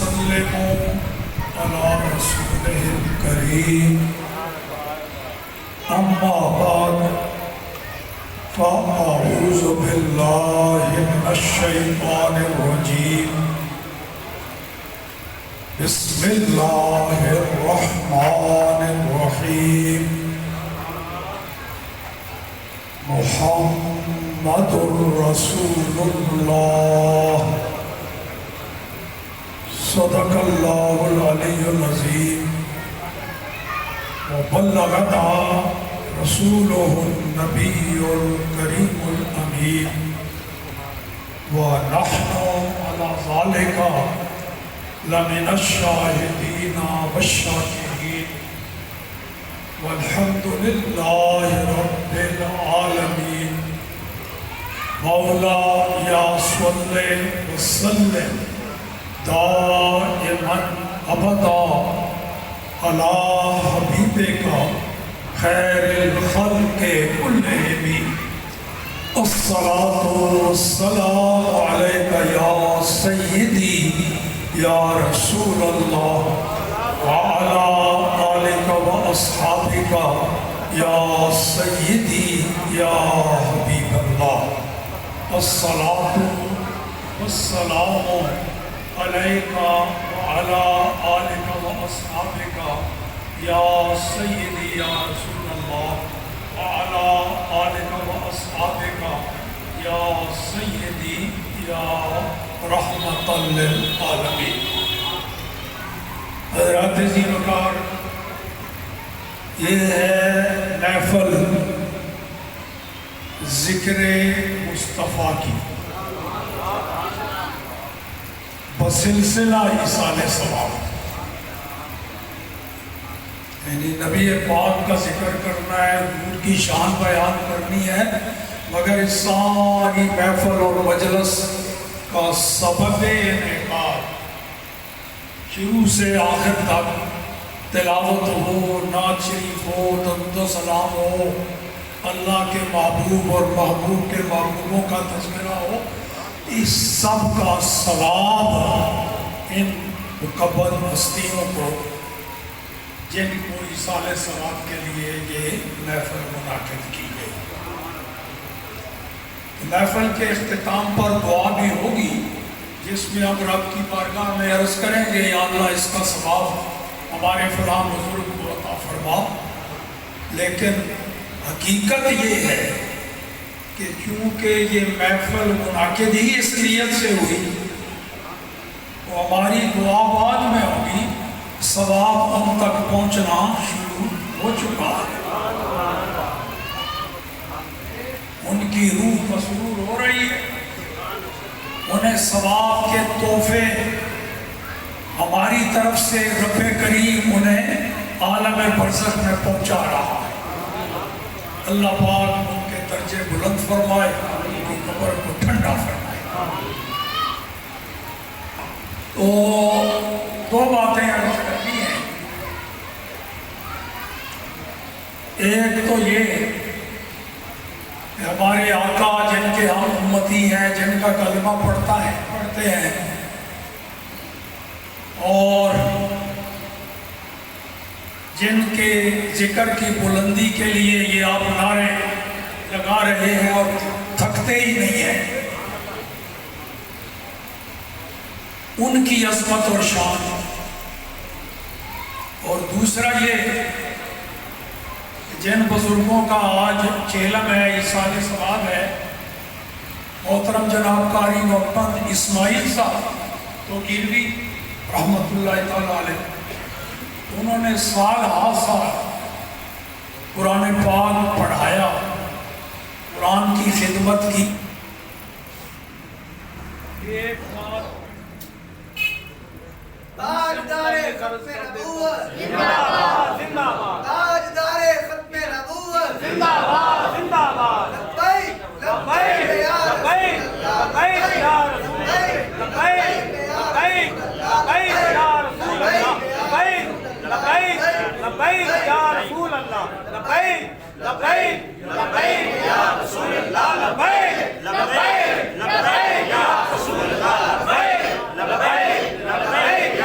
وسلموا على رسوله الكريم أما بعد فأعوذ بالله من الشيطان الرجيم بسم الله الرحمن الرحيم محمد رسول الله صدق الله العلي العظيم وبلغنا رسوله النبي الكريم الأمين ونحن على ذلك لمن الشاهدين والشاكرين والحمد لله رب العالمين مولاي صل وسلم دائما ابدا على حبيبك خير الخلق كلهم الصلاة والسلام عليك يا سيدي يا رسول الله وعلى آلك وأصحابك يا سيدي يا حبيب الله الصلاة والسلام عليك وعلى آلك وأصحابك يا سيدي يا رسول الله وعلى آلك وأصحابك يا سيدي يا رحمة للعالمين. حضرات عزیز وقار، یہ ہے محفل ذکر مصطفیٰ کی بسلسلہ ایصال ثواب، یعنی نبی پاک کا ذکر کرنا ہے، ان کی شان بیان کرنی ہے، مگر اس ساری محفل اور مجلس کا سبب انعقاد شروع سے آخر تک تلاوت ہو، نعت شریف ہو، درود و سلام ہو، اللہ کے محبوب اور محبوب کے محبوبوں کا تذکرہ ہو، اس سب کا ثواب ان مقبل ہستیوں کو جن کو ایصال ثواب کے لیے یہ محفل منعقد کی گئی۔ محفل کے اختتام پر دعا بھی ہوگی جس میں ہم رب کی بارگاہ میں عرض کریں گے، یا اللہ اس کا ثواب ہمارے فلاں بزرگ کو عطا فرما۔ لیکن حقیقت یہ ہے کہ چونکہ یہ محفل منعقد ہی اس نیت سے ہوئی تو ہماری دعا بعد میں ہوگی، ثواب ان تک پہنچنا شروع ہو چکا ہے، ان کی روح مسرور ہو رہی ہے، انہیں ثواب کے تحفے ہماری طرف سے رب کریم انہیں عالم برزخ میں پہنچا رہا ہے۔ اللہ پاک ان کے درجے بلند فرمائے، ان کی قبر کو ٹھنڈا فرمائے۔ تو دو باتیں عرض کرنی ہیں، ایک تو یہ کہ ہمارے آقا جن کے ہم امتی ہیں، جن کا کلمہ پڑھتے ہیں اور جن کے ذکر کی بلندی کے لیے یہ آپ نعرے لگا رہے ہیں اور تھکتے ہی نہیں ہیں، ان کی عظمت اور شان، اور دوسرا یہ جن بزرگوں کا آج چہلم ہے، ایصال ثواب ہے، محترم جناب قاری محمد اسماعیل صاحب تو گیروی رحمۃ اللہ تعالیٰ علیہ، انہوں نے سال ہر سال قرآن پاک پڑھایا، قرآن کی خدمت کی۔ ایک بات تاجدار ختم نبوت زندہ باد، زندہ باد، تاجدار ختم نبوت زندہ باد، زندہ باد، لبیک لبیک یا لبیک یا رسول اللہ، لبیک لبیک لبیک یا رسول اللہ، لبیک لبیک لبیک یا رسول اللہ، لبیک لبیک لبیک یا رسول اللہ، لبیک لبیک لبیک یا رسول اللہ، لبیک لبیک لبیک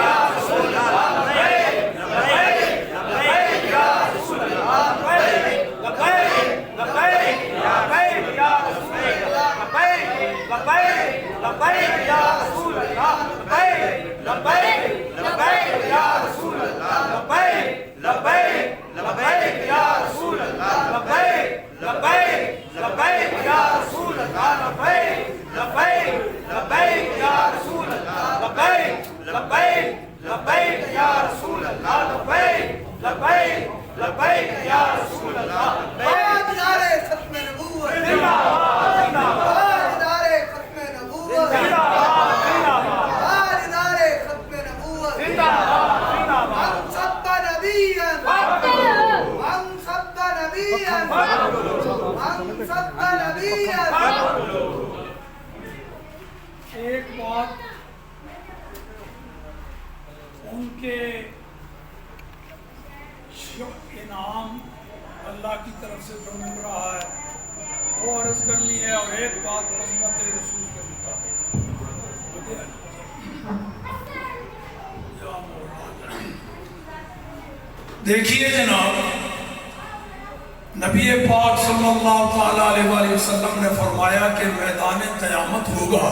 لبیک یا رسول اللہ لبیک لبیک لبیک یا رسول اللہ لبیک لبیک لبیک یا رسول اللہ لبیک لبیک لبیک یا رسول اللہ لبیک لبیک لبیک یا رسول اللہ لبیک لبیک لبیک یا رسول اللہ لبیک لبیک لبیک یا رسول اللہ تاجدار ختم نبوت زندہ باد زندہ باد تاجدار ختم نبوت زندہ باد زندہ باد تاجدار ختم نبوت زندہ باد زندہ باد من سب نبیا فاقتلوه من سب نبیا فاقتلوه من سب نبیا فاقتلوه. ایک بات ان کے انعام اللہ کی طرف سے جو مل رہا ہے وہ عرض کرنی ہے، اور ایک بات عظمت رسول کے مطابق. دیکھیے جناب، نبی پاک صلی اللہ تعالیٰ علیہ وآلہ وسلم نے فرمایا کہ میدان قیامت ہوگا،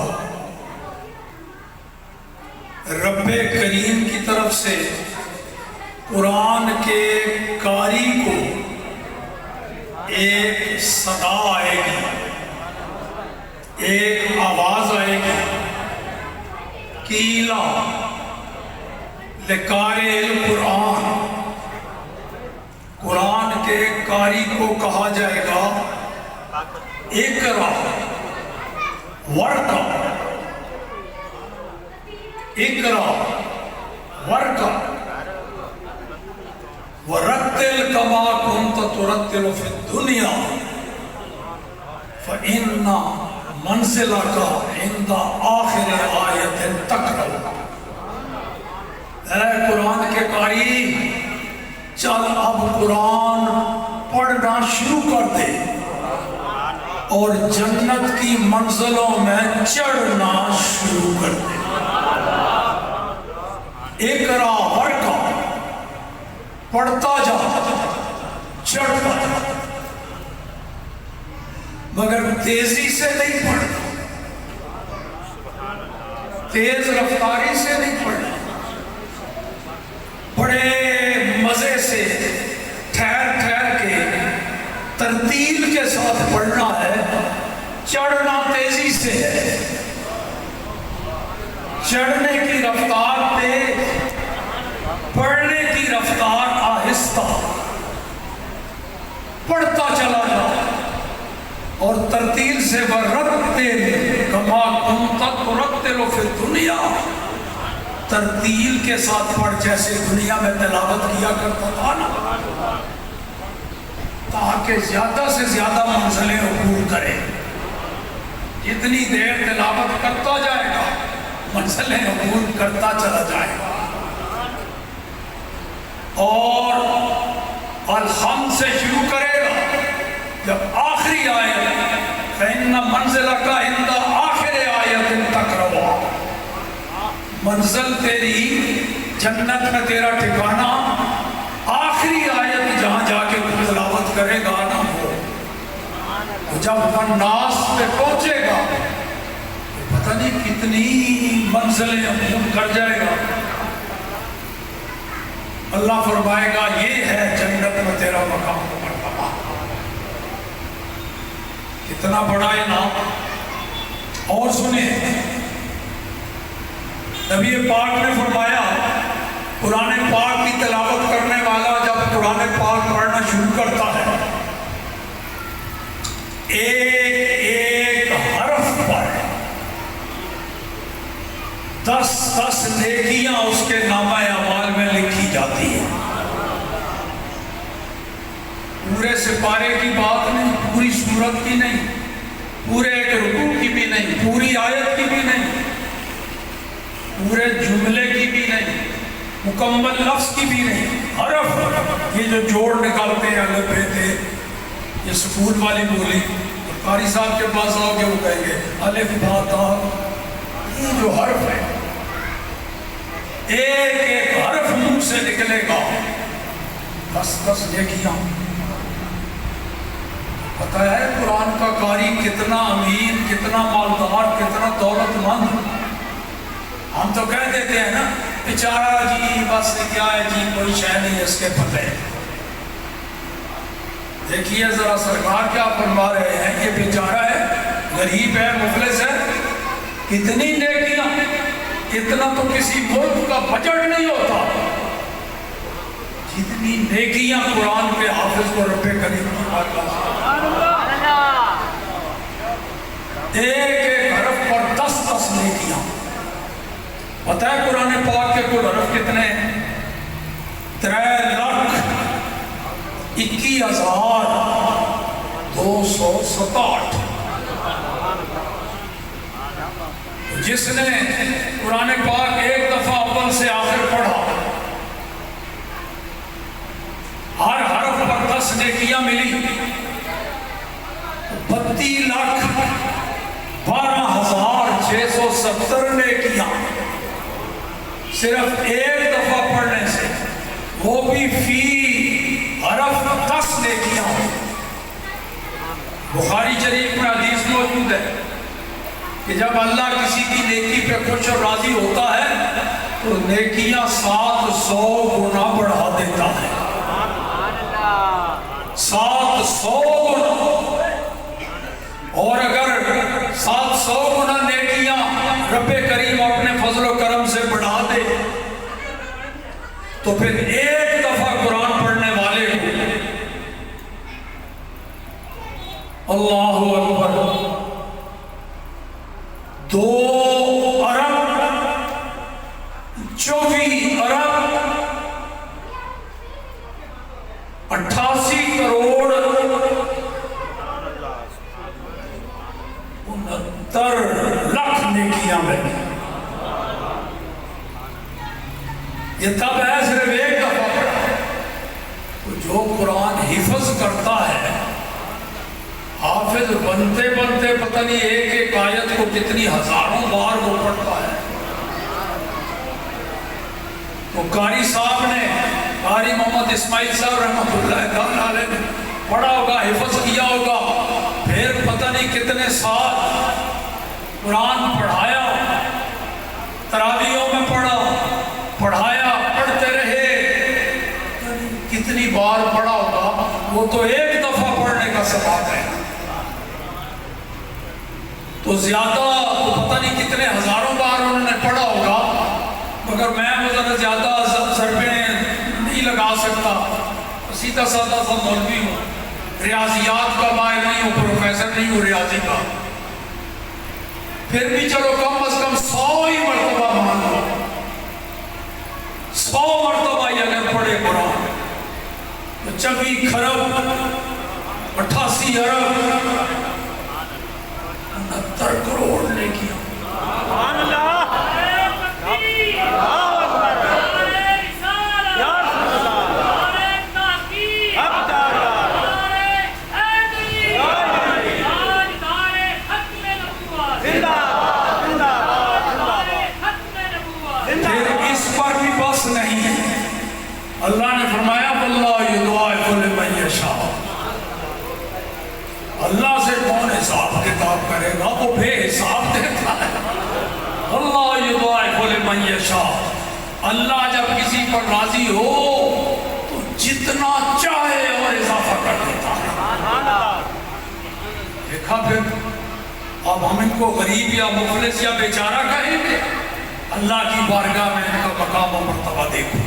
رب کریم کی طرف سے قرآن کے قاری کو ایک صدا آئے گی، ایک آواز آئے گی، قیلا لقارئ القرآن، قرآن کے قاری کو کہا جائے گا اقرا ورقا اقرا ورقا ورتل کما کنت ترتل فی الدنیا فإن منزلک عند آخر آیت تقرأ. اے قرآن کے قاری، چل اب قرآن پڑھنا شروع کر دے اور جنت کی منزلوں میں چڑھنا شروع کر دے. اقرا ورقا، پڑھتا جا، چڑھتا جا، مگر تیزی سے نہیں پڑھنا، تیز رفتاری سے نہیں پڑھنا، بڑے مزے سے ٹھہر ٹھہر کے ترتیل کے ساتھ پڑھنا ہے. چڑھنا تیزی سے ہے، چڑھنے کی رفتار تیز، پڑھنے کی رفتار آہستہ. پڑھتا چلا جا اور ترتیل سے ورتل کما کنت ترتل فی الدنیا، ترتیل کے ساتھ پڑھ جیسے دنیا میں تلاوت کیا کرتا تھا نا، تاکہ زیادہ سے زیادہ منزلیں عبور کرے. جتنی دیر تلاوت کرتا جائے گا منزلیں عبور کرتا چلا جائے گا. اور الحمد سے شروع کرے گا، جب آخری آیت فإن منزلک عند آخر آیت تقرأ، منزل تیری جنت میں تیرا ٹھکانہ آخری آیت جہاں جا کے تلاوت کرے گا نا، وہ جب الناس پہ پہنچے گا پتہ نہیں کتنی منزلیں عبور کر جائے گا. اللہ فرمائے گا یہ ہے جنت میں تیرا مقام مرتبہ. کتنا بڑا انعام. اور سنیں، نبی پاک نے فرمایا قرآن پاک کی تلاوت کرنے والا جب قرآن پاک پڑھنا شروع کرتا ہے، ایک ایک حرف پر 10 نیکیاں اس کے نامہ اعمال میں لکھی جاتی ہیں. پورے سپارے کی بات نہیں، پوری سورت کی نہیں، پورے ایک رکوع کی بھی نہیں، پوری آیت کی بھی نہیں، پورے جملے کی بھی نہیں، مکمل لفظ کی بھی نہیں، حرف. یہ جو جوڑ نکالتے ہیں الف ب ت، یہ سکول والی بولی. قاری صاحب کے پاس آؤ گے وہ کہیں گے الف با تا، یہ جو حرف ہے ایک ایک حرف منہ سے نکلے گا 10 نیکیاں. پتہ ہے قرآن کا قاری کتنا امیر، کتنا مالدار، کتنا دولت مند. ہم تو کہہ دیتے ہیں نا بیچارہ جی بس کیا ہے جی کوئی شے نہیں اس کے پتہ. دیکھیے ذرا سرکار کیا فرما رہے ہیں، یہ بیچارہ ہے، غریب ہے، مفلس ہے، کتنی نیکیاں، اتنا تو کسی ملک کا بجٹ نہیں ہوتا جتنی نیکیاں قرآن کے حافظ کو رب کریم کی بارگاہ سے. ایک حرف پر 10 نیکیاں. پتہ ہے قرآن پاک کے کل حرف کتنے ہیں؟ 3,21,267. جس نے قرآن پاک ایک دفعہ اول سے آخر پڑھا، ہر حرف پر 10 نیکیاں ملی، 32,12,670 نیکیاں صرف ایک دفعہ پڑھنے سے، وہ بھی فی حرف 10 نیکیاں. بخاری شریف میں حدیث موجود ہے کہ جب اللہ کسی کی نیکی پہ خوش اور راضی ہوتا ہے تو نیکیاں 700 گنا بڑھا دیتا ہے. 700 گنا. اور اگر 700 گنا نیکیاں رب کریم اپنے فضل و کرم سے بڑھا دے تو پھر ایک دفعہ قرآن پڑھنے والے کو اللہ اکبر 2,24,68,69,00,000 نیکیاں میں. یہ تب ہے صرف ایک دفعہ پڑھا. تو جو قرآن حفظ کرتا ہے، حافظ بنتے بنتے پتہ نہیں ایک ایک آیت کو کتنی ہزاروں بار وہ پڑھتا ہے. تو قاری صاحب نے، قاری محمد اسماعیل صاحب رحمۃ اللہ علیہ نے پڑھا ہوگا، حفظ کیا ہوگا، پھر پتہ نہیں کتنے سال قرآن پڑھایا، تراویحوں میں پڑھایا، پڑھتے رہے، کتنی بار پڑھا ہوگا. وہ تو ایک دفعہ پڑھنے کا ثواب ہے، تو زیادہ پتہ نہیں کتنے ہزاروں بار انہوں نے پڑھا ہوگا. مگر میں وہ زیادہ ضربیں نہیں لگا سکتا، سیدھا سادہ سا مولوی ہوں، ریاضیات کا ماہر نہیں ہوں، پروفیسر نہیں ہوں ریاضی کا. پھر بھی چلو کم از کم 100 ہی مرتبہ مان لو، 100 مرتبہ ہی اگر پڑھے قرآن تو 24 خرب 88 ارب 69 کروڑ نیکیاں. اللہ نے فرمایا واللہ یضاعف لمن یشاء. اللہ سے کون حساب کتاب کرے گا، وہ بے حساب دیتا ہے. اللہ یضاعف لمن یشاء. اللہ جب کسی پر راضی ہو تو جتنا چاہے اور اضافہ کر دیتا ہے. دیکھا پھر اب ہم ان کو غریب یا مفلس یا بیچارہ کہیں گے؟ اللہ کی بارگاہ میں ان کا مقام و مرتبہ دیکھو.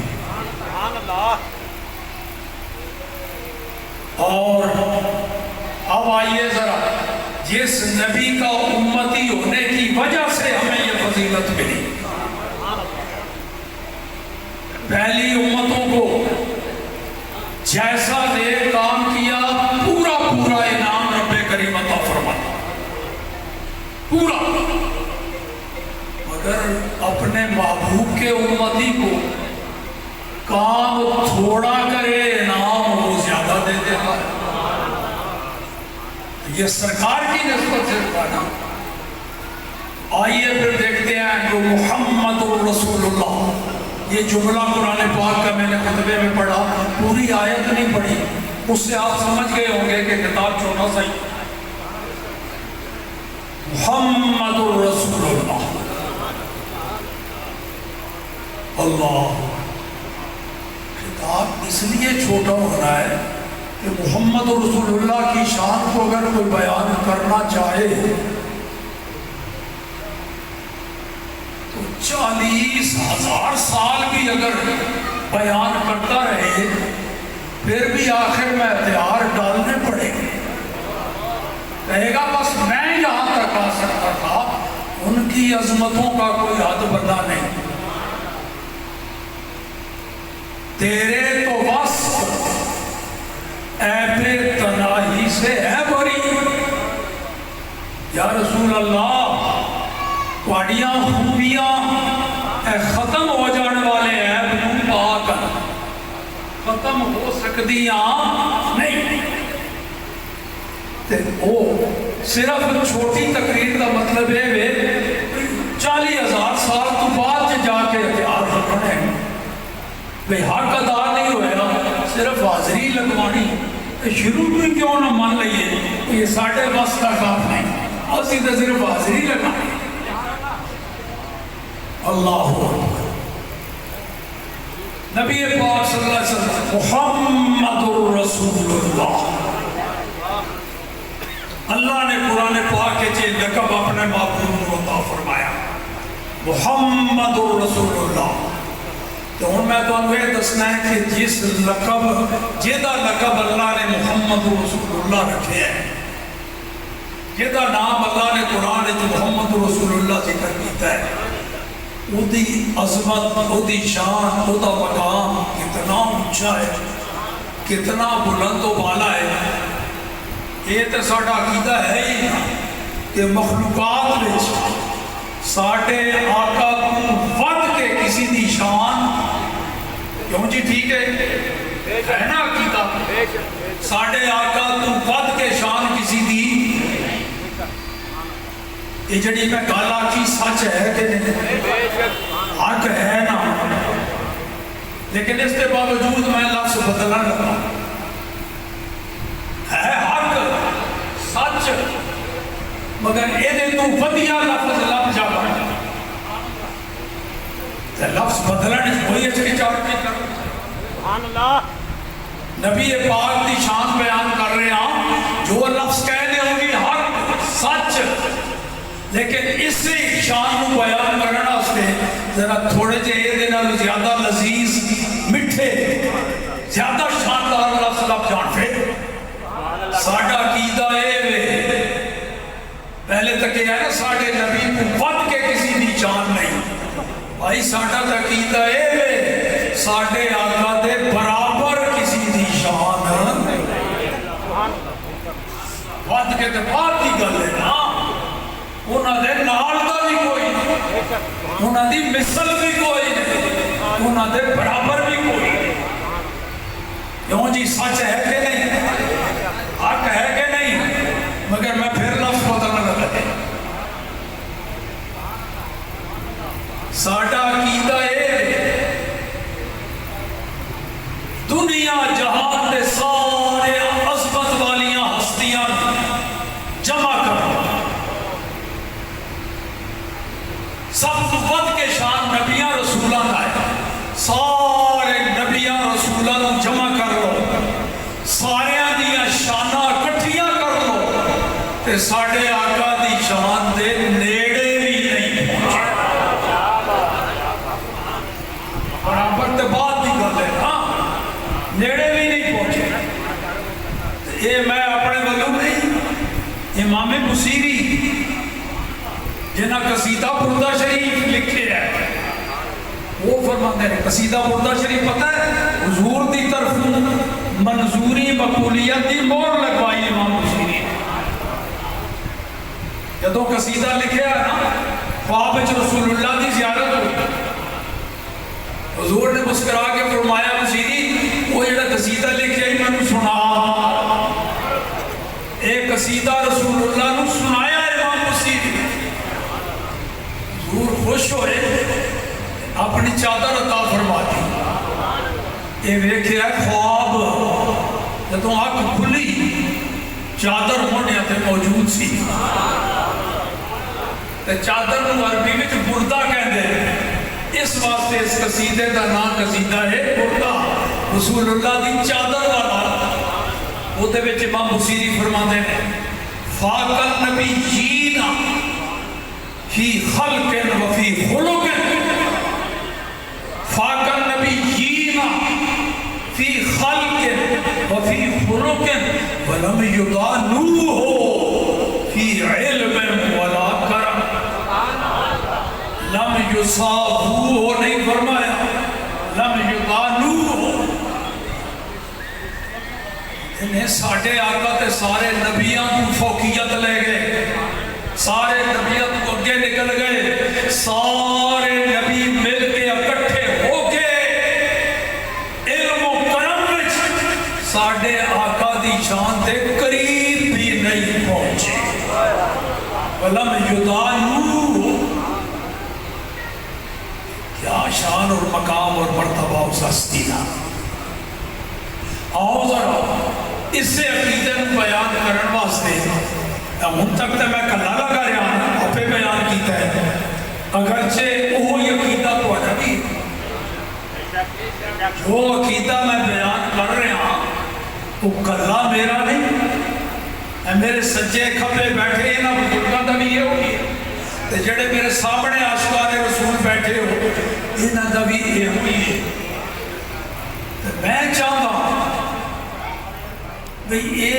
اور اب آئیے ذرا جس نبی کا امتی ہونے کی وجہ سے ہمیں یہ فضیلت ملی، پہلی امتوں کو جیسا نیک کام کیا پورا پورا انعام رب کریم عطا فرماتا، پورا. مگر اپنے محبوب کے امتی کو کام تھوڑا کرے انعام وہ زیادہ دے دیتا ہے. یہ سرکار کی نسبت سے نا. آئیے پھر دیکھتے ہیں جو محمد الرسول اللہ، یہ جملہ قرآن پاک کا میں نے خطبے میں پڑھا، پوری آیت نہیں پڑھی، اس سے آپ سمجھ گئے ہوں گے کہ کتاب چھوٹا سا ہی محمد الرسول اللہ اللہ خطاب اس لیے چھوٹا ہو رہا ہے کہ محمد رسول اللہ کی شان کو اگر کوئی بیان کرنا چاہے تو 40,000 سال بھی اگر بیان کرتا رہے پھر بھی آخر میں ہتھیار ڈالنے پڑے گے. کہے گا بس میں یہاں تک آ سکتا تھا, ان کی عظمتوں کا کوئی حد بندہ نہیں. تیرے تو بس ایب تناہی سے ہے بری. یا رسول اللہ تواڈیاں خوبیاں اے ختم ہو جانے والے عیب نوں پا کر ختم ہو سکدیاں نہیں. تے او صرف چھوٹی تقریر کا مطلب ہے 40,000 سال تو بعد جا کے ہتھیار رکھنے بھئی حق ادا نہیں ہویا, صرف حاضری لگوانی. شروع میں کیوں نہ مان لئیے یہ ساڑھے بس کا کام نہیں, اسی تو صرف حاضری لگانی. اللہ اکبر. نبی پاک صلی اللہ علیہ وسلم محمد الرسول اللہ, اللہ نے قرآن پاک کے لقب اپنے محبوب کو عطا فرمایا محمد الرسول اللہ. تو ہوں میں تو یہ دسنا ہے کہ جس لقب جہاں لقب اللہ نے محمد رسول اللہ رکھے ہے, جہاں نام اللہ نے قرآن محمد رسول اللہ ذکر کیتا ہے, وہ دی عظمت, وہ دی شان, وہ دا مقام کتنا اونچا ہے, کتنا بلند و بالا ہے. یہ تو ساڈا عقیدہ ہے ہی کہ مخلوقات میں ساڈے آقا کو ود کے کسی دی شان, کیوں جی ٹھیک ہے نا عقیدہ, ساڈے آقا کو ود کے شان کسی دی, یہ جڑی میں گل آکھی سچ ہے کہ حق ہے نا, لیکن اس کے باوجود میں لفظ بدلن لگا. ہے حق سچ مگر یہ تو ودیا لفظ لب جا بن لفظ بدلن کوئی ہچکچاہٹ نہیں کرو. سبحان اللہ. نبی پاک کی شان بیان کر رہے ہیں, جو لفظ کہنے ہوگی حق سچ, لیکن اسی شان کو بیان کرنا اس نے ذرا تھوڑے جہے دینا زیادہ لذیذ مٹھے زیادہ شاندار لفظ لب جان پہ. ساڈا عقیدہ اے پہلے تک یہ ہے نا ساڈے نبی کو ود کے کسی دی شان نہیں. بھائی ساڈا عقیدہ اے ساڈے آقا دے برابر کسی دی شان ود کے تے بعد دی گل ہے نا, انہاں دے نال دا بھی کوئی نہیں, انہاں دی مثل بھی کوئی نہیں, انہاں دے برابر بھی کوئی نہیں. کیوں جی سچ ہے کہ نہیں, حق ہے کہ نہیں, مگر میں پھر لفظ بدلنے لگا. ساڈا عقیدہ ہے دنیا جہان دے سارے عظمت والیاں ہستیاں جمع کرو, سب تو ود کے شان نبیاں رسولاں کا ہے, سارے نبیاں رسولاں جمع کر لو, سارے دیاں شاناں کٹھیاں کر لو, تے ساڈے آقا دی شان دے نیڑے بھی نہیں پہنچے. برابر تے بعد دی گل ہے نا, نیڑے بھی نہیں پہنچے. یہ میں اپنے ولوں نہیں, امام بصیری جنہ قصیدہ بردہ شریف لکھے ہے وہ فرماتے ہیں, قصیدہ بردہ شریف پتہ ہے حضور دی طرف منظوری مقبولیت دی مور لگوائی امام بصیری نے. جدوں قصیدہ لکھیا ہے نا, خواب وچ رسول اللہ دی زیارت ہوئی, حضور نے مسکرا کے فرمایا بصیری وہ جڑا قصیدہ لکھیا ہی میں سنا. ایک قصیدہ رسول اللہ نے سنایا امام بصیری. حضور خوش ہوئے, اپنی چادر عطا فرما دی. یہ ویکھیا خواب جدوں اکھ کھلی چادر مونڈیاں تے موجود سی تے چادر نو عربی وچ بردہ کہندے ہیں، اس واسطے اس قصیدے دا نام قصیدہ ہے بردہ، رسول اللہ دی چادر دا نام۔ وہ دے وچ امام بصیری فرماندے ہیں فاق النبیین فی خلق و فی خلق، فاق النبیین فی خلق و فی خلق ولم یضانوہ فی علم ولا کرم، لم یصابوہ نہیں فرمایا، لم یضانوہ۔ انہیں ساڑھے آقا تے سارے نبیان کو فوقیت لے گئے، سارے نبیان کو اگے نکل گئے، سارے نبی مل کے اکٹھے ہو کے علم و کرم وچ ساڑھے آقا دی شان تے قریب بھی نہیں پہنچے۔ ولم یضانوہ، کیا شان اور مقام اور مرتبہ اس ہستی دا۔ آؤ ذرا اس سے عقیدے کو بیان کرن واسطے ہن تک تے میں کلا لگا رہا ہوں، آپ بیان کیتا ہے، اگرچہ وہی عقیدہ تہاڈا بھی جو عقیدہ میں بیان کر رہا ہوں وہ کلا میرا نہیں، میرے سجے کھبے بیٹھے انہاں بزرگاں دا بھی یہ ہوئی ہے، تے جڑے میرے سامنے عاشقان رسول بیٹھے ہو انہاں دا بھی یہ ہوئی ہے۔ میں چاہتا ہوں بھئی اے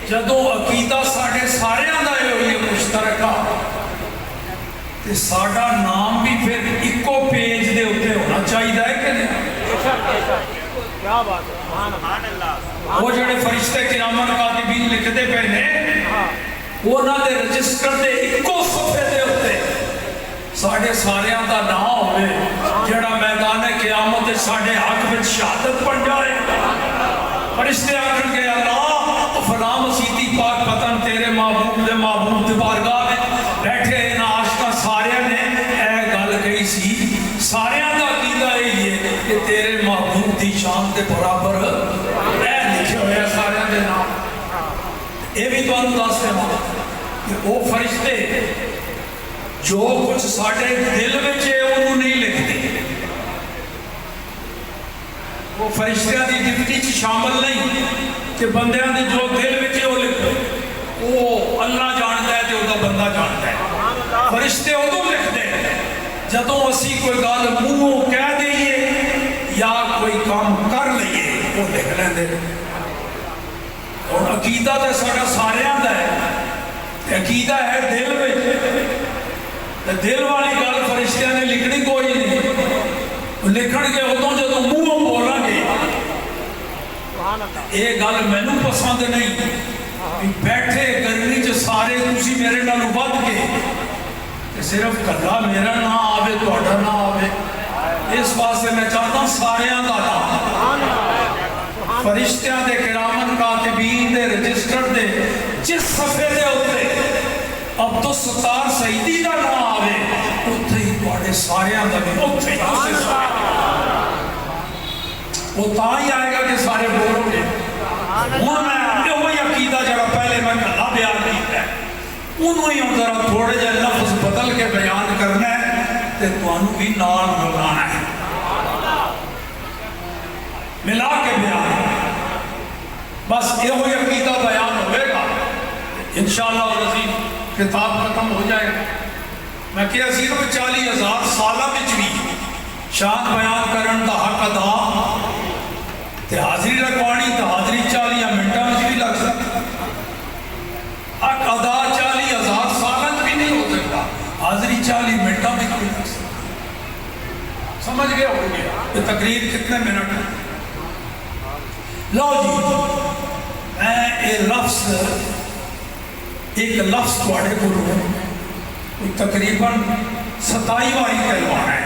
جدو عقیدہ ساڑھے سارے آندہ ہے ہوئی ہے مشترکہ، تے ساڑھا نام بھی پھر ایکو پیج دے ہوتے ہونا چاہیے ہے کہ نہیں؟ کیا بات ہے، وہ جڑے فرشتے کرامن کاتبین لکھتے پہنے وہ نہ دے رجسٹر دے ایکو صفحے دے ہوتے ساڑھے سارے آندہ نہ ہوئے جڑا میدان قیامت ساڑھے حق میں شہادت بن جائے۔ فرشتے آکر کے اللہ فلاں مسیحی پاک پتن تیرے محبوب دے بارگاہ میں بیٹھے ان عاشقاں سارے نے اے گل کہی سی، سارے دا عقیدہ ہے کہ تیرے محبوب دی شان دے برابر اے لکھے ہوئے سارے دے نام۔ اے بھی تو انداز سے ماں کہ وہ فرشتے جو کچھ ساڑھے دل میں چھے انہوں نہیں لکھتے، وہ فرشتیاں دی ڈپٹی چھ شامل نہیں کہ بندیاں دی جو دل میں چھے وہ لکھتے، وہ اللہ جانتا ہے جو دا بندہ جانتا ہے۔ فرشتے ادھو لکھتے ہیں جدوں اسی کوئی گال منہوں کہہ دئیے یا کوئی کام کر لئیے وہ لکھ لیں دے۔ اور عقیدہ تے ساڑھا سارے آندہ ہے، عقیدہ ہے دل میں، دل والی گال فرشتیاں نے لکھنی کوئی نہیں، لکھن کے ادھوں جدوں منہوں بولا گے یہ گل مینوں پسند نہیں، بیٹھے گرمی چ سارے تسی میرے نال ود کے صرف کلا میرا نہ آوے تہاڈا نہ آوے، اس واسطے میں چاہتا ہوں ساریاں دا نام فرشتیاں دے کرامن کاتبین دے رجسٹر دے جس صفحے دے ہوتے عبدالستار سعیدی دا نہ آوے اتھے ہی تہاڈے ساریاں دا بھی اتھے ہی اسے وہ تاں ہی آئے گا کہ سارے بولو گے۔ ہوں میں وہی عقیدہ جڑا پہلے میں کلا بیان کیتا ہے انہوں ہی ذرا تھوڑے جے لفظ بدل کے بیان کرنا ہے تے تانوں بھی نال ملانا ہے، ملا کے بیان، بس یہ ہوئی عقیدہ بیان ہوئے گا انشاءاللہ العزیز کتاب ختم ہو جائے گا۔ میں کہ عزیز 40,000 سالہ وچ بھی شان بیان کرن دا حق ادا تے حاضری رکھوانی تے حاضری 40 منٹاں وچ بھی لگ سکتا، حق ادا 40,000 سالہ بھی نہیں ہو سکتا، حاضری 40 منٹاں وچ بھی لگ سکتا۔ سمجھ گئے ہو گیا کہ تقریر کتنے منٹ ہے؟ لو جی میں ایک لفظ تواڈے کو تقریباً 27 باری کہلوانا ہے۔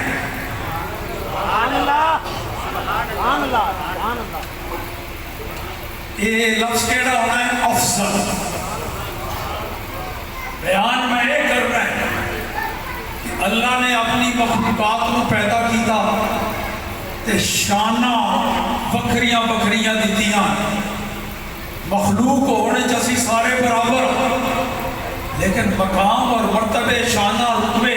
یہ لفظ کیڑا ہونا ہے؟ افضل۔ بیان میں یہ کرنا ہے کہ اللہ نے اپنی مخلوقات کو پیدا کیتا تے شانہ بکھریاں بکھریاں دیتیاں مخلوق ہونے چاسی سارے برابر لیکن مقام اور مرتبے شانہ رتبے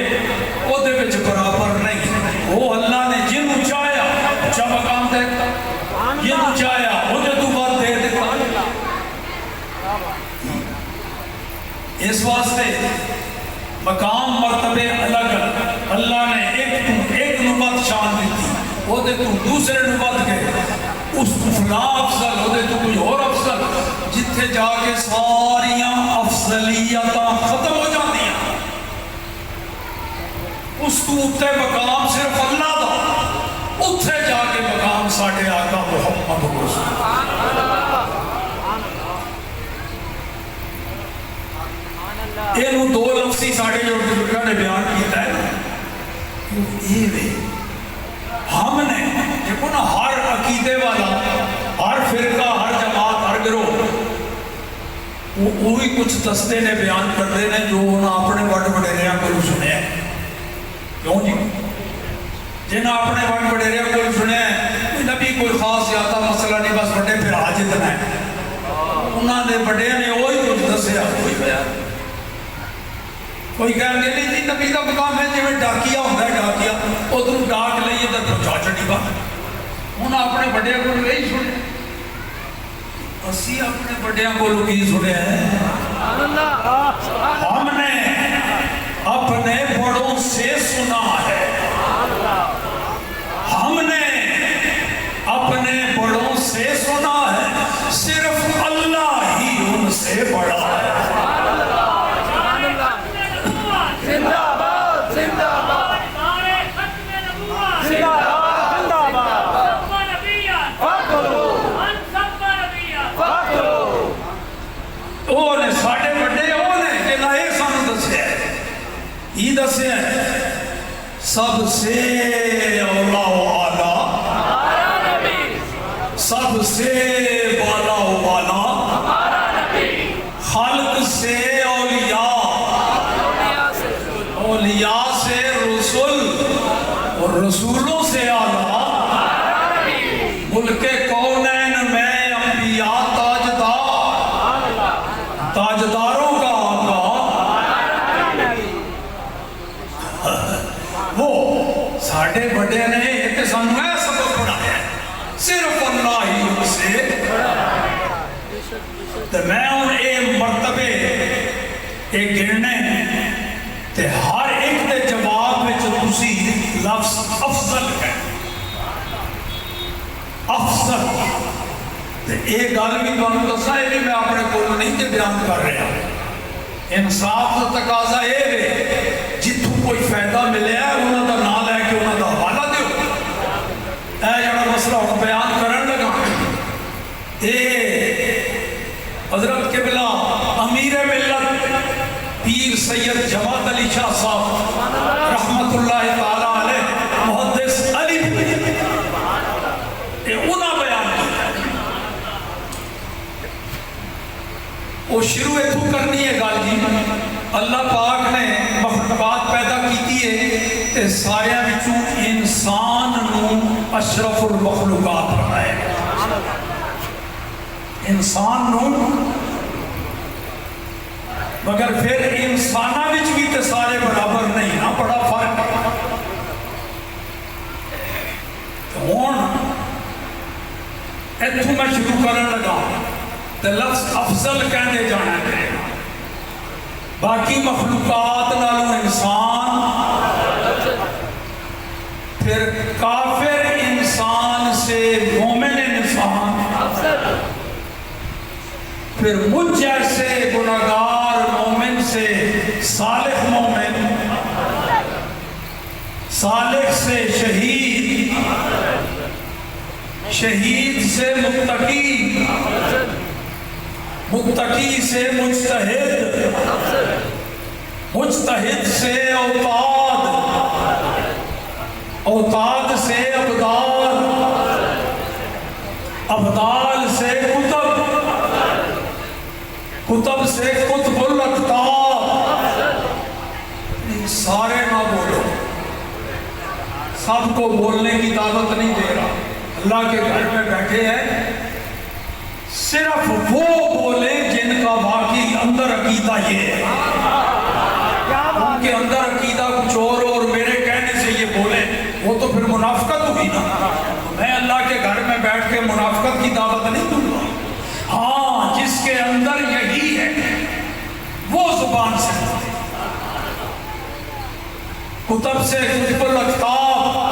وہ دے وچ برابر نہیں وہ اللہ نے جن چاہیا اچھا مقام دیتا جن چاہیا مجھے تو بات دے دیتا اس واسطے مقام مرتبے الگ اللہ نے ایک نبات شان دیتی وہ دے تو دوسرے نبات کے اس فلاں افضل وہ دے تو کوئی اور افضل جتھے جا کے ساریاں افضلیتاں ختم ہو جاتی ہیں اس تو اتے مقام صرف اللہ دا اتھے جا کے مقام ساڑھے آقا محمد رسول یہ دو لفظی ساڑھے جو بزرگاں نے بیان کیتا ہے یہ وے ہم نے دیکھو نا ہر عقیدے والا ہر فرقہ ہر جماعت ہر گروہ وہی کچھ دستے نے بیان کرتے ہیں جو انہاں اپنے وڈ وڈیریاں کو سنے ہیں کیوں جی جنہاں اپنے وڈ وڈیریاں کو سنے ہیں نبی کوئی خاص زیادہ مسئلہ نہیں بس بڑے پھر حاجت نہ ہے انہاں نے بڑے نے وہی کچھ دسیا کوئی بیان کوئی کہیں گے نہیں جی نبی کا مقام ہے جی میں ڈاکیا ہوتا ہے ڈاکیا ادھر ڈاک لئی ادھر پہنچا چڑی بات انہاں اپنے بڑیاں کو نہیں سنے اسی اپنے بڑیاں کو لوگی سنے ہیں ہم نے اپنے بڑوں سے سنا ہے ہم نے اپنے بڑوں سے سنا ہے صرف اللہ ہی ان سے بڑا ہے دسے ہیں سب سے اولا و آلہ سب سے بالا و بالا خلق سے اولیاء اولیاء سے رسول اور رسولوں سے آلہ ملک کونین میں انبیاء تاجداروں کا ساڑھے بڑے نے ایک سانو ہے سبق پڑھایا ہے صرف اللہ ہی ان سے تو میں ان ایک مرتبے ایک گرنے تے ہر ایک دے جواب میں تسی لفظ افضل ہے افضل تے ایک گل بھی بانو دسا ہے بھی میں اپنے کول نہیں تے بیان کر رہا انصاف کا تقاضا یہ ہے جتوں کوئی فائدہ ملے ہے انہوں کا نام لے کے انہوں کا حوالہ دیو اے جڑا مسئلہ ہوں بیان کرن لگا اے حضرت قبلہ امیر ملت پیر سید جواد علی شاہ صاحب رحمت اللہ تعالیٰ علیہ محدث علی اے انہوں بیان کیا وہ شروع اتو کرنی ہے گال جی اللہ پاک نے مخلوقات پیدا کیتی ہے تے سارے وچوں انسان نو اشرف المخلوقات بنائے انسان نو مگر پھر انسانہ وچ بھی تے سارے برابر نہیں نا بڑا فرق ہون ایتھوں میں شروع کرن لگا تے لفظ افضل کہنے جانا ہے باقی مخلوقات نالوں انسان پھر کافر انسان سے مومن انسان پھر مجھ جیسے گناہگار مومن سے صالح مومن صالح سے شہید شہید سے متقی متقی سے مجتہد مجتہد سے اوتاد اوتاد سے ابدال ابدال سے کتب کتب سے قطب الاقطاب سارے نہ بولو سب کو بولنے کی دعوت نہیں دے رہا اللہ کے گھر میں بیٹھے ہیں، صرف وہ بولے جن کا واقعی اندر عقیدہ یہ ہے. ان کے اندر عقیدہ کچھ اور میرے کہنے سے یہ بولے، وہ تو پھر منافقت ہوئی نا. میں اللہ کے گھر میں بیٹھ کے منافقت کی دعوت نہیں دوں گا. ہاں جس کے اندر یہی ہے وہ زبان سے بولے. کتب سے کتب الاقطاب،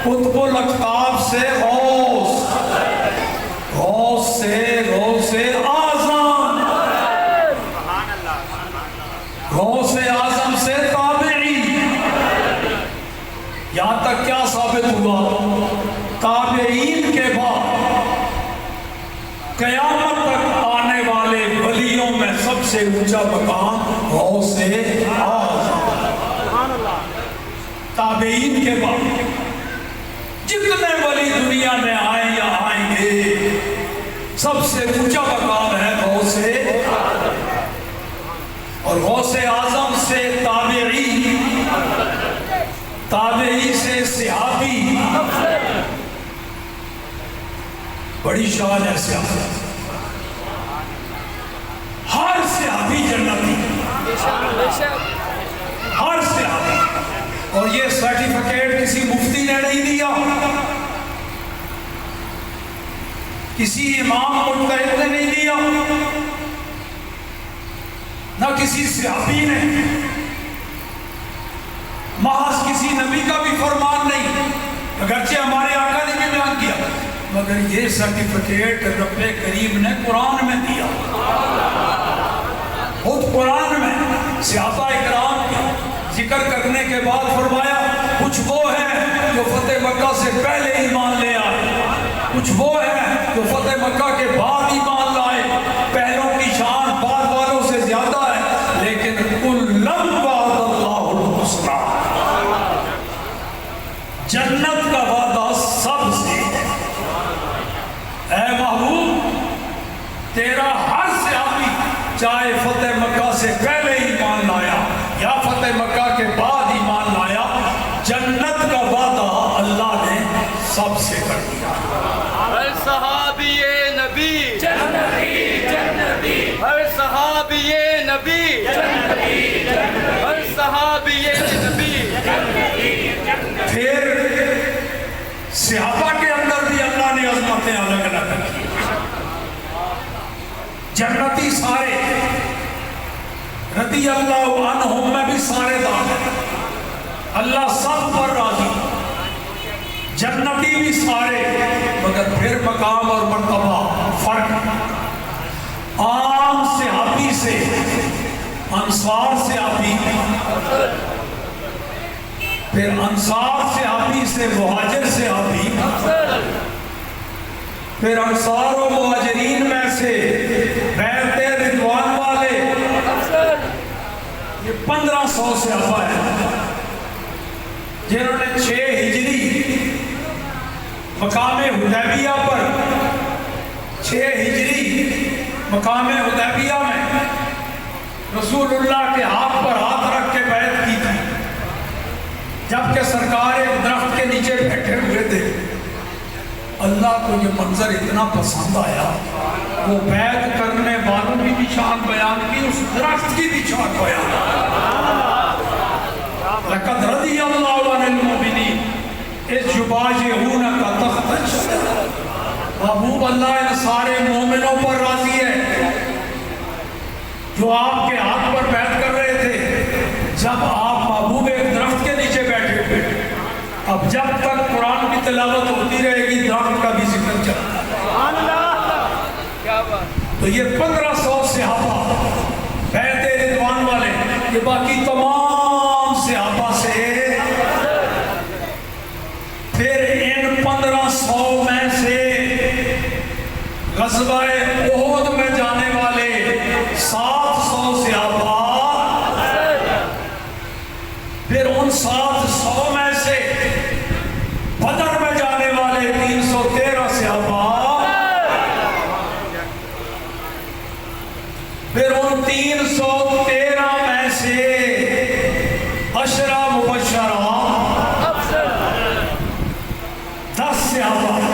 کتب الاقطاب سے غوث، غوث سے غوث اعظم، غوث اعظم سے تابعی. یہاں تک کیا ثابت ہوا؟ تابعین کے بعد قیامت تک آنے والے ولیوں میں سب سے اونچا مقام غوث اعظم. تابعین کے بعد جتنے ولی دنیا میں آئیں یا آئیں گے، سب سے اونچا مقام ہے غوث اعظم. اور غوث اعظم سے تابعی، تابعی سے صحابی. بڑی شان ہے صحابی. ہر صحابی جنتی، ہر صحابی. اور یہ سرٹیفکیٹ کسی مفتی نے نہیں دیا، کسی امام مجتہد نے نہیں دیا، نہ کسی صحابی نے، محض کسی نبی کا بھی فرمان نہیں، اگرچہ ہمارے آقا نے بھی بیان کیا، مگر یہ سرٹیفکیٹ رب کریم نے قرآن میں دیا. خود قرآن میں صحابہ اکرام کے ذکر کرنے کے بعد فرمایا کچھ وہ ہیں جو فتح مکہ سے پہلے ایمان لے آئے، کچھ وہ ہیں جو فتح مکہ کے بعد ایمان لائے. پہلوں کی شان بعد والوں سے زیادہ ہے، لیکن کلًا وعد اللہ الحسنی، جنت کا وعدہ سب سے. اے محبوب، تیرا ہر صحابی چاہے فتح مکہ سے پہلے ایمان لایا یا فتح مکہ کے بعد ایمان لایا، جنت کا وعدہ اللہ نے سب سے کر دیا. ہر صحابی نبی جنتی، جنتی. ہر صحابی نبی جنتی، ہر صحابی نبی جنتی. پھر صحابہ کے اندر بھی اللہ نے عظمتیں الگ الگ رکھی. جنتی سارے رضی اللہ عنہم میں بھی سارے داخل، اللہ سب پر راضی. جنتی بھی سارے، مگر پھر مقام اور مرتبہ فرق. عام صحابی سے انصار صحابی، پھر انصار صحابی سے مہاجر صحابی، پھر انصار و مہاجرین میں سے بیعت رضوان والے. یہ 1500 صحابہ ہیں جنہوں نے 6 ہجری مقام حدیبیہ پر، 6 ہجری مقام حدیبیہ میں رسول اللہ کے ہاتھ پر ہاتھ رکھ کے بیعت کی تھی، جبکہ سرکار ایک درخت کے نیچے بیٹھے ہوئے تھے. اللہ کو یہ منظر اتنا پسند آیا، وہ بیعت کرنے والوں کی بھی شان بیان کی، اس درخت کی بھی شان بیان کی. لقد رضی اللہ عن المؤمنین اذ یبایعونک تحت الشجرہ. محبوب اللہ ان سارے مومنوں پر راضی ہے جو آپ کے ہاتھ پر بیعت کر رہے تھے جب آپ محبوب ایک درخت کے نیچے بیٹھے ہوئے. اب جب تک قرآن کی تلاوت ہوتی رہے گی درخت کا بھی ذکر چلتا ہے. تو یہ 1500 صحابہ بیعت رضوان والے، یہ باقی تمام صحابہ سے. پھر ان 1500 میں سے غزوہ احد میں جانے والے 700 صحابہ، پھر ان 700 میں سے بدر میں جانے والے 313 صحابہ، پھر ان 313 میں سے عشرہ مبشرہ 10 صحابہ.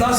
10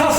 10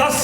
10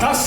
10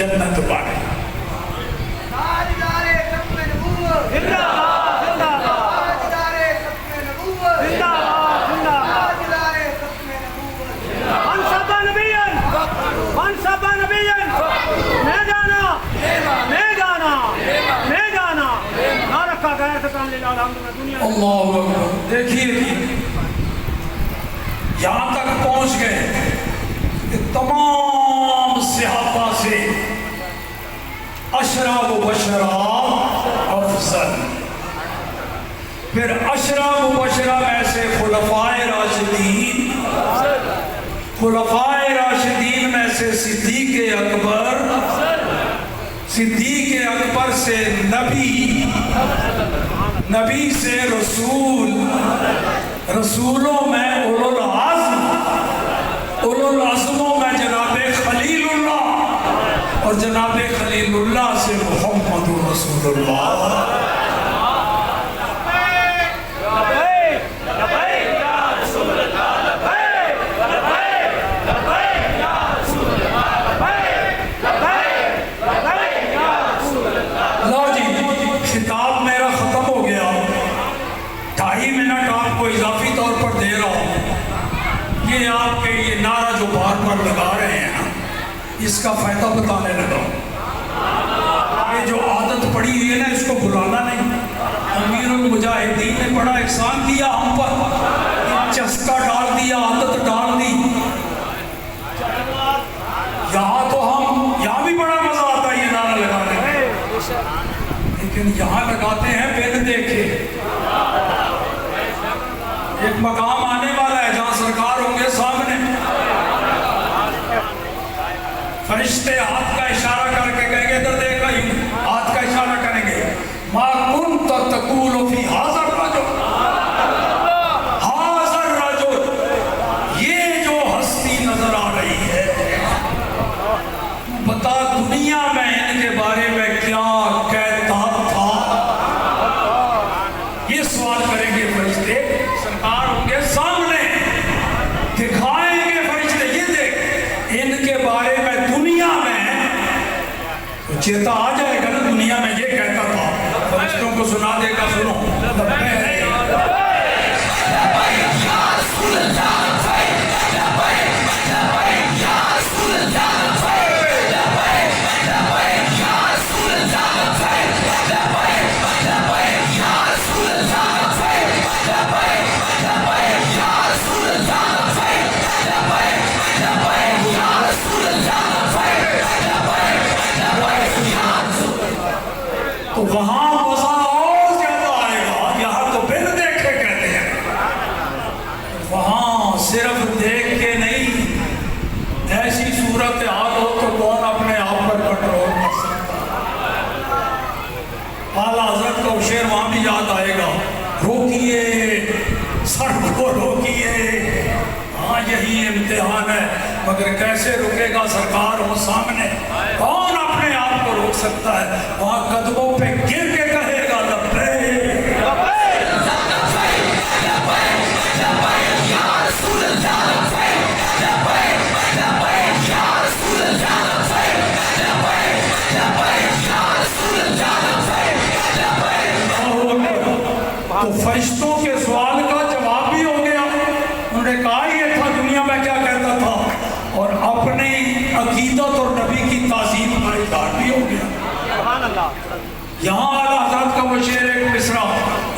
جنت پائے. تاجدار ختم نبوت زندہ باد زندہ باد تاجدار ختم نبوت زندہ باد زندہ باد تاجدار ختم نبوت من سب نبیًا میدانا نہ رکھا غیر سے کام لے جا الحمد للہ دنیا اللہ اکبر. دیکھیے یہاں تک پہنچ گئے کہ تمام صحابہ سے اشرا و بشرا افضل. پھر اشرا و بشرا میں سے خلفائے راشدین میں سے صدیق اکبر سے نبی سے رسول, رسولوں میں اولو العزموں میں جناب خلیل اللہ, اور جناب خلیل اللہ سے محمد رسول اللہ. آپ کے یہ نعرہ جو بار بار لگا رہے ہیں نا, اس کا فائدہ بتانے لگا. یہ جو عادت پڑی ہوئی ہے نا, اس کو بلانا نہیں. امیر المجاہدین نے بڑا احسان کیا ہم پر, چسکا ڈال دیا, عادت ڈال دی. یہاں بھی بڑا مزہ آتا ہے یہ نعرہ لگانے میں, لیکن یہاں لگاتے ہیں بن دیکھے. ایک مقام آنے والا ہے جہاں سرکار ہوں گے سامنے, فرشتے ہاتھ کا اشارہ کر کے کہیں گے ادھر دیکھا, ہاتھ کا اشارہ کریں گے, ما کنت تقول فی ھذا الرجل, یہ جو ہستی نظر آ رہی ہے, بتا دنیا میں ان کے بارے میں کیا کہتا تھا. یہ سوال کریں گے فرشتے, سرکار ہوں گے سامنے, دکھائیں گے فرشتے, یہ دیکھ ان کے بارے میں دنیا میں تو چیتا آ جائے گا نا, دنیا میں یہ کہتا تھا, فرشتوں کو سنا دے گا, سنو تو وہاں مزہ اور زیادہ آئے گا. یہاں تو بن دیکھے کہتے ہیں, وہاں صرف دیکھ کے نہیں, ایسی صورت حال ہو تو کون اپنے آپ پر کنٹرول کر سکتا. اعلیٰ حضرت کا شعر وہاں بھی یاد آئے گا, روکیے سر کو روکیے, ہاں یہی امتحان ہے, مگر کیسے رکے گا, سرکار ہو سامنے, کون اپنے آپ کو روک سکتا ہے. وہاں قدموں پہ گر کے کہے گا تو فرشتوں کے سوال کا جواب بھی ہو گیا. انہوں نے کہا یہ تھا دنیا میں کیا کہتا تھا, اور اپنی عقیدت اور نبی کی تعظیم کا اظہار بھی ہو گیا. سبحان اللہ. یہاں اعلیٰ حضرت کا وہ شعر ایک مصرع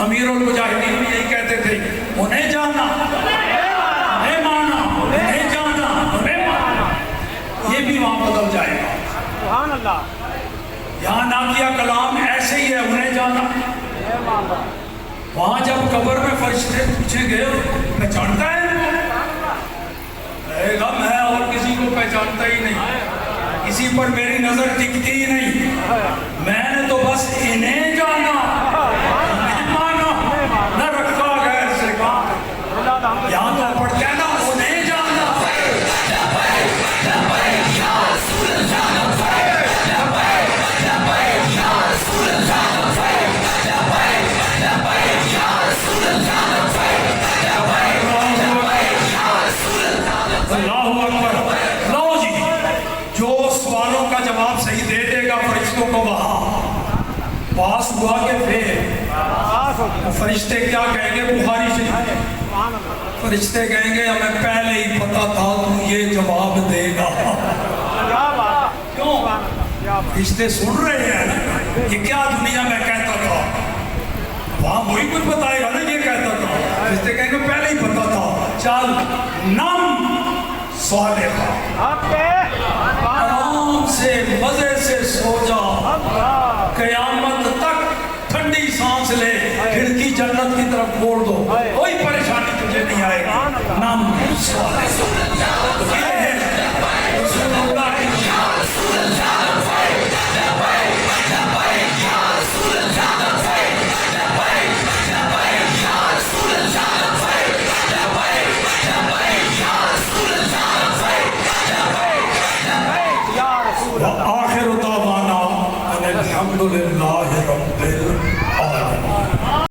امیر المجاہدین بھی یہی کہتے تھے, انہیں جانا انہیں مانا, انہیں جانا انہیں مانا. یہ بھی وہاں بدل جائے گا. سبحان اللہ. یہاں ناکیہ کلام ایسے ہی ہے, انہیں جانا. وہاں جب قبر میں فرشتے پوچھیں گے پہچانتا ہے, کہے گا میں اور کسی کو پہچانتا ہی نہیں, کسی پر میری نظر ٹکتی ہی نہیں, میں نے تو بس انہیں جانا, انہیں مانا, نہ رکھا غیر سے کام. یہاں تو پڑھتے ہیں نا انہیں جانا. اللہ اکبر. لو جی, جو سوالوں کا جواب صحیح تو وہاں پاس ہوا کہ پھر آس ہو گیا فرشتے کیا کہیں گے؟ بخاری شریف سبحان اللہ فرشتے کہیں گے ہمیں پہلے ہی پتا تھا تو یہ جواب دے گا. کیا بات کیوں؟ سبحان اللہ کیا بات فرشتے سن رہے ہیں یہ کیا دنیا میں کہتا تھا، وہاں وہی کچھ بتائے گا نا یہ کہتا تھا. فرشتے کہیں گے پہلے ہی پتا تھا، چل نم صالحہ، آپ کے آرام سے مزے سے سو جا، اللہ قیامت تک ٹھنڈی سانس لے، کھڑکی جنت کی طرف موڑ دو، کوئی پریشانی تجھے نہیں آئے گا. نام صالح.